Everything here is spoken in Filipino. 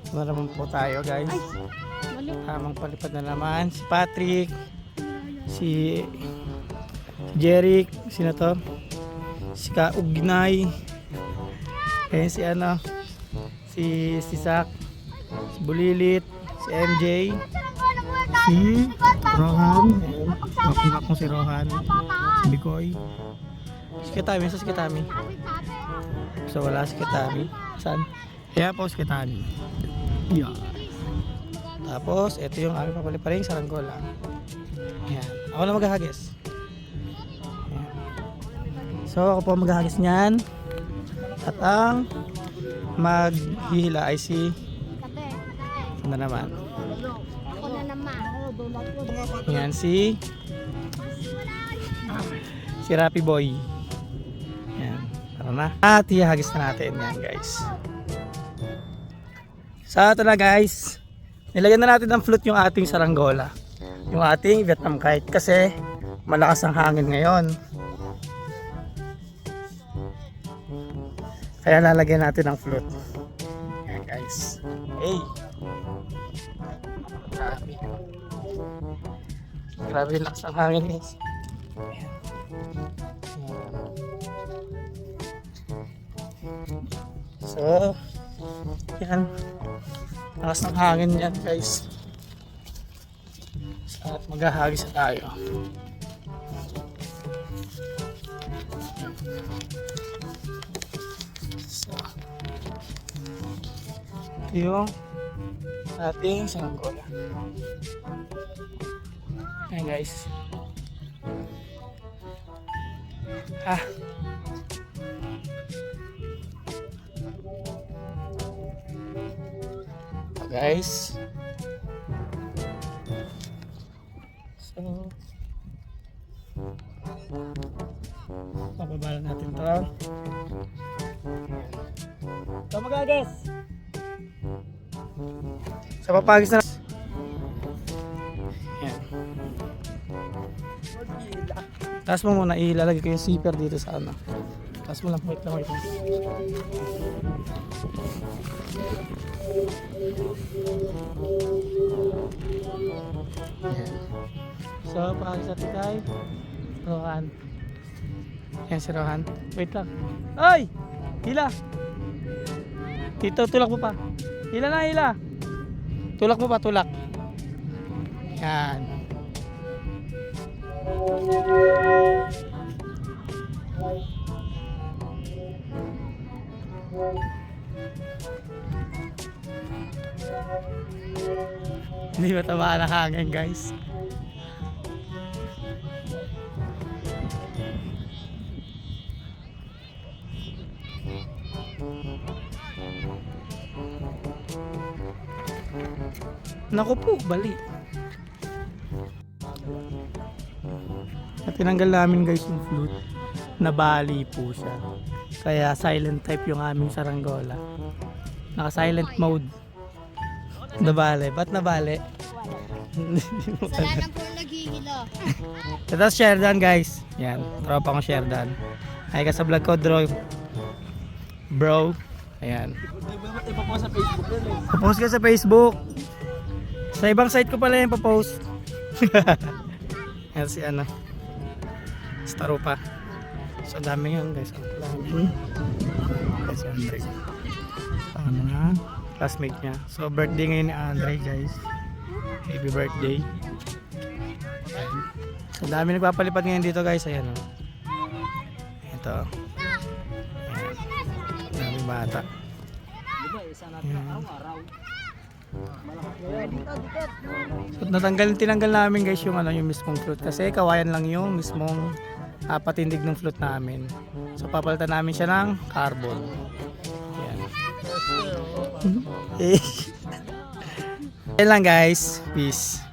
Ito naman po tayo guys. Tamang palipad na naman. Si Patrick, si Jeric, sino to? Si Kaugnay. Ayan si ano, si Zach, si Bulilit, si MJ, si Rohan. Ayan, makunga kong si Rohan, si Bikoy. Si Kitami, si Kitami. So wala si Kitami. Saan? Kaya po si Kitami. Yan. Tapos, ito yung aming papaliparing saranggola. Ayan. Ako na maghahagis. Ayan. So, ako po maghahagis niyan. At ang maghihila ay si ano naman? Ako na naman. Ayan si Rapi Boy. Ayan. Tara na. At ihagis na natin yan guys. So, ito na guys. Nilagyan na natin ng flute yung ating saranggola. Yung ating Vietnam kite kasi malakas ang hangin ngayon. Kaya lalagyan natin ng flute. Ayan guys. Hey! Grabe. Grabe lakas ang hangin guys. Ayan. So, yan. Lakas ng hangin yan guys. At maghahagis na tayo. So, ito yung ating saranggola. Ayan guys. Guys, so pababa natin to. So magagas. So papagis na. Yan. Taas mo muna, ilalagay ko yung zipper dito sa ano. Taas mo lang, wait lang. Ayan. So, pakagis natin kay Rohan. Ayan si Rohan. Wait lang. Ay! Hila! Dito, tulak mo pa. Hila na, hila. Tulak mo pa, tulak. Ayan. Hindi ba tamaan ang hangin guys? Naku po, bali. At tinanggal namin guys yung flute. Nabali po siya. Kaya silent type yung aming saranggola. Naka silent mode. Nabali. Ba't nabali? Wala na po naghihilo. Tapos share down guys. Yan. Tropa kong share down. Ay ka sa vlog ko bro. Ayan. Ipapost sa Facebook yun eh. Papost ka sa Facebook. Sa ibang site ko pala yung papost. Yan si ano. Starupa. So dami yun guys. Dami. Si Andre. Ang mga classmate niya. So birthday ngayon ni Andre guys. Happy birthday. Ayan. So dami nagpapalipad ngayon dito guys. Ayan o. Ito. Ayan. Dami bata. Diba isa natin ang araw. So tinanggal namin guys yung ano, yung mismong flute kasi kawayan lang yung mismong patindig ng flute namin. So papalitan namin siya ng carbon. Ayan. Ayan lang guys. Peace.